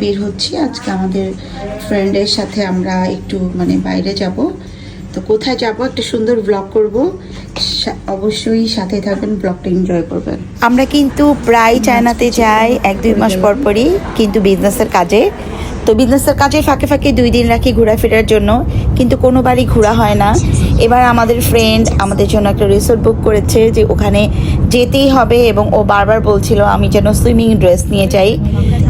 বের হচ্ছি আজকে আমাদের ফ্রেন্ডের সাথে। আমরা একটু মানে বাইরে যাব, তো কোথায় যাব একটা সুন্দর ব্লগ করব, অবশ্যই সাথে থাকবেন, ব্লগটা এনজয় করবেন। আমরা কিন্তু প্রায় চায়নাতে যাই 1-2 মাস পর পরই, কিন্তু বিজনেসের কাজে। তো বিজনেসের কাজের ফাঁকে ফাঁকে 2 দিন রাখি ঘোরাফেরার জন্য, কিন্তু কোনোবারই ঘোরা হয় না। এবার আমাদের ফ্রেন্ড আমাদের জন্য একটা রিসোর্ট বুক করেছে যে ওখানে যেতেই হবে, এবং ও বারবার বলছিল আমি যেন সুইমিং ড্রেস নিয়ে যাই।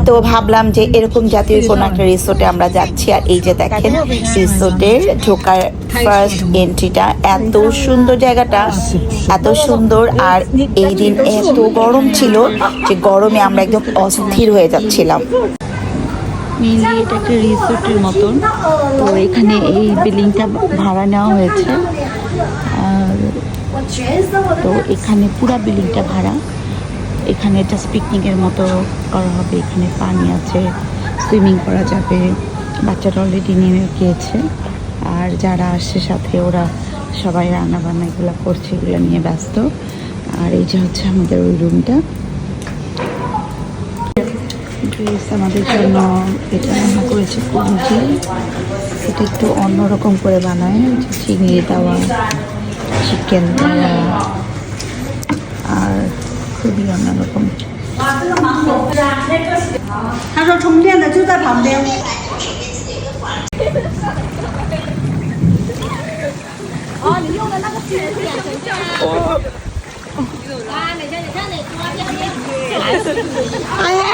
তো ভাবলাম যে এরকম জাতীয় কোনো একটা রিসোর্টে আমরা যাচ্ছি। আর এই যে দেখেন রিসোর্টের ঢোকার ফার্স্ট এন্ট্রিটা, এত সুন্দর জায়গাটা, এত সুন্দর। আর এই দিন এত গরম ছিল যে গরমে আমরা একদম অস্থির হয়ে যাচ্ছিলাম। মেইনলি এটা একটা রিসোর্টের মতন, তো এখানে এই বিল্ডিংটা ভাড়া নেওয়া হয়েছে। আর তো এখানে পুরা বিল্ডিংটা ভাড়া। এখানে জাস্ট পিকনিকের মতো করা হবে, এখানে পানি আছে, সুইমিং করা যাবে। বাচ্চারা অলরেডি নেমে গিয়েছে, আর যারা আসছে সাথে ওরা সবাই রান্না বান্না এগুলো করছে, এগুলো নিয়ে ব্যস্ত। আর এই যে হচ্ছে আমাদের ওই রুমটা। ড্রেস আমাদের জন্য এটা রান্না করেছে কুঞ্জি, এটা একটু অন্যরকম করে বানায়, চিংড়ি দেওয়া, চিকেন দেওয়া, আর খুবই অন্যরকম।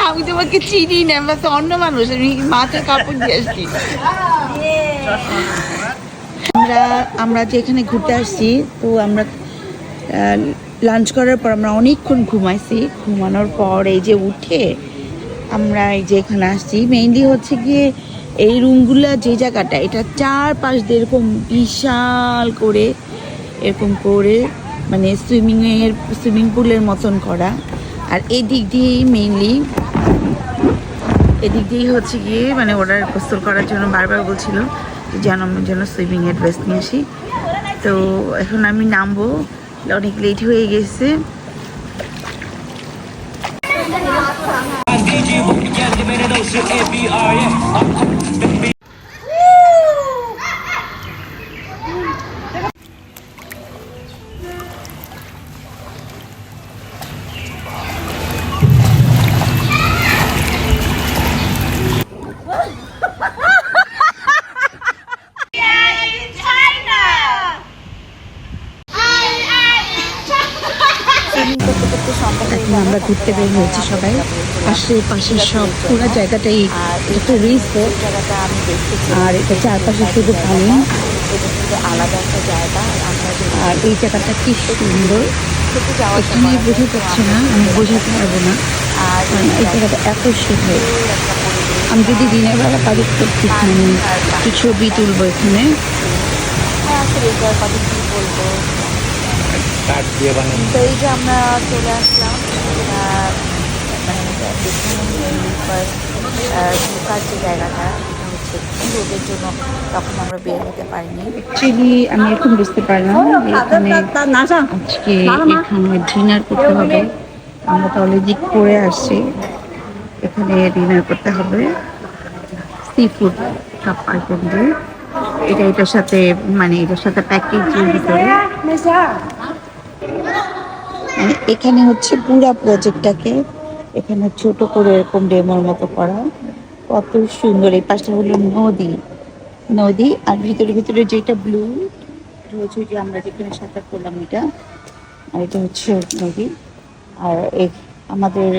আমি তোমাকে চিনি না, আমরা তো অন্য মানুষ, আমি মাথায় কাপড় দিয়ে আসছি। আমরা যেখানে ঘুরতে আসছি, তো আমরা লাঞ্চ করার পর আমরা অনেকক্ষণ ঘুমাইছি। ঘুমানোর পর এই যে উঠে আমরা এই যে এখানে আসছি, মেইনলি হচ্ছে গিয়ে এই রুমগুলো যে জায়গাটা, এটা চারপাশ দিয়ে এরকম বিশাল করে এরকম করে মানে সুইমিং পুলের মতন করা। আর এই দিক দিয়েই মেইনলি এদিক দিয়েই হচ্ছে গিয়ে মানে ওরা গোসল করার জন্য বারবার বলছিল যেন আমার জন্য সুইমিংয়ের ড্রেস নিয়ে আসি। তো এখন আমি নামবো, অনেক লেট হয়ে গেছে। আমরা ঘুরতে বের হয়েছি সবাই, আশেপাশে সব পুরো জায়গাটাই একটা রিসোর্ট, আর এটা চারপাশে শুধু পানি, আলাদা একটা জায়গা। আর এই জায়গাটা কি সুন্দর, এখানে বোঝা যাচ্ছে না, আমি বোঝাতে পারবো না। আর এই জায়গাটা এত সুন্দর, আমি যদি দিনের বেলা পারি করতে কিছু ছবি তুলবো এখানে। বলবো তো এই যে আমরা চলে আসলাম ঢোকার যে জায়গাটা, হচ্ছে রোদের জন্য তখন আমরা বের হতে পারিনি। অ্যাকচুয়ালি আমি এখন বুঝতে পারলাম এখানে আজকে এখানে ডিনার করতে হবে। আমরা তো অলরেডি করে আসছি, এখানে ডিনার করতে হবে সি ফুড সব আইটেম দিয়ে। এটার সাথে মানে এটার সাথে প্যাকেজের ভিতরে এখানে হচ্ছে পুরা প্রজেক্টটাকে এখানে ছোট করে এরকম ডেমোর মতো করা, কত সুন্দর। এই পাশটা হলো নদী, আর ভিতরে যেটা ব্লু হচ্ছে যে আমরা যেখানে সাঁতার করলাম এটা, আর এটা হচ্ছে নদী। আর আমাদের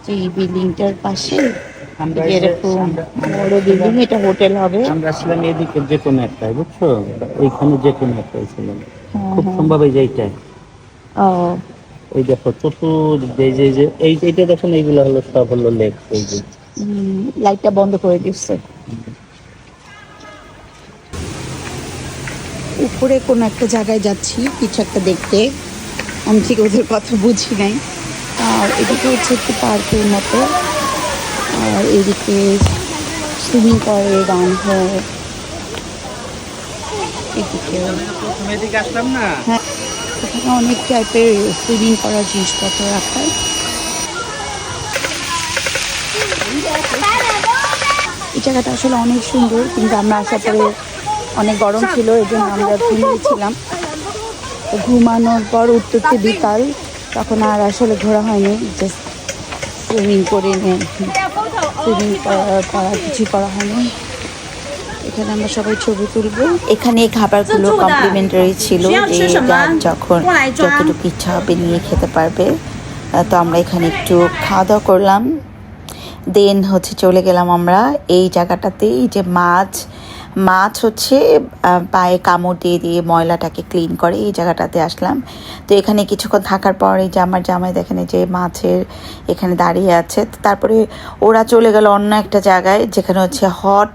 যে বিল্ডিংটার পাশে এরকম বড় বিল্ডিং, এটা হোটেল হবে। আমরা ছিলাম এদিকে যে কোনো একটা, বুঝছো, এইখানে যে কোনো একটা ছিলাম, খুব সম্ভব এই যে এইটা। ও এই দেখো চতুর্দিক যে এইটা দেখেন, এইগুলো হলো সব হলো লেক। এই যে লাইটটা বন্ধ করে দিচ্ছে। উপরে কোন একটা জায়গায় যাচ্ছি কিছু একটা দেখতে, আমি ঠিক ওদের কথা বুঝি নাই। আর এদিকে হচ্ছে একটু পার্কের মতো, আর এদিকে সুইমিং করে গান হয়। এদিকে আসলাম না, হ্যাঁ, এখানে অনেক টাইপের সুইমিং করার জিনিসপত্র রাখা। জায়গাটা আসলে অনেক সুন্দর, কিন্তু আমরা আসার পরে অনেক গরম ছিল, এই জন্য আমরা ঘুমিয়েছিলাম। তো ঘুমানোর পর উঠতে বিকাল, তখন আর আসলে ঘোরা হয়নি, জাস্ট সুইমিং করে সুইমিং করা কিছু করা হয়নি। এখানে আমরা সবাই ছবি তুলবো। এখানে এই খাবারগুলো কমপ্লিমেন্টারি ছিল, যে যার যখন যতটুকু ইচ্ছা হবে নিয়ে খেতে পারবে। তো আমরা এখানে একটু খাওয়া দাওয়া করলাম, দেন হচ্ছে চলে গেলাম আমরা এই জায়গাটাতে। এই যে মাছ হচ্ছে পায়ে কামড় দিয়ে দিয়ে ময়লাটাকে ক্লিন করে, এই জায়গাটাতে আসলাম। তো এখানে কিছুক্ষণ থাকার পর এই যে আমার জামাই দেখেন যে মাছের এখানে দাঁড়িয়ে আছে। তো তারপরে ওরা চলে গেল অন্য একটা জায়গায়, যেখানে হচ্ছে হট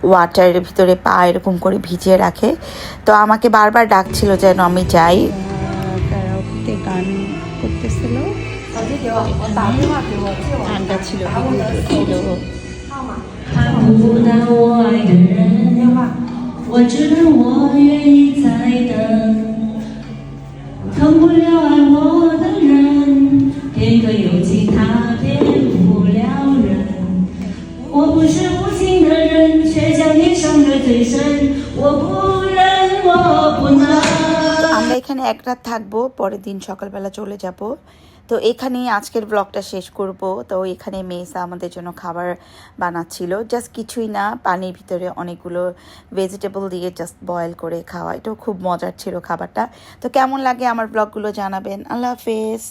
ওয়াটারের ভিতরে পা এরকম করে ভিজিয়ে রাখে। তো আমাকে বারবার ডাকছিল যেন আমি যাই। গান করতেছিল, ঠান্ডা ছিল,看不到我爱的人，我知道我愿意再等，疼不了爱我的人，片刻有情他骗不了人。我不是无情的人，却将你伤得最深，我不忍，我不能。আমরা এখানে এক রাত থাকবো, পরের দিন সকালবেলা চলে যাব। তো এখানেই আজকের ব্লগটা শেষ করব। তো এখানে মেসা আমাদের জন্য খাবার বানাচ্ছিল, জাস্ট কিছুই না, পানির ভিতরে অনেকগুলো ভেজিটেবল দিয়ে জাস্ট বয়েল করে খাওয়া। এটাও খুব মজার ছিল খাবারটা। তো কেমন লাগে আমার ব্লগগুলো জানাবেন। আল্লাহ হাফেজ।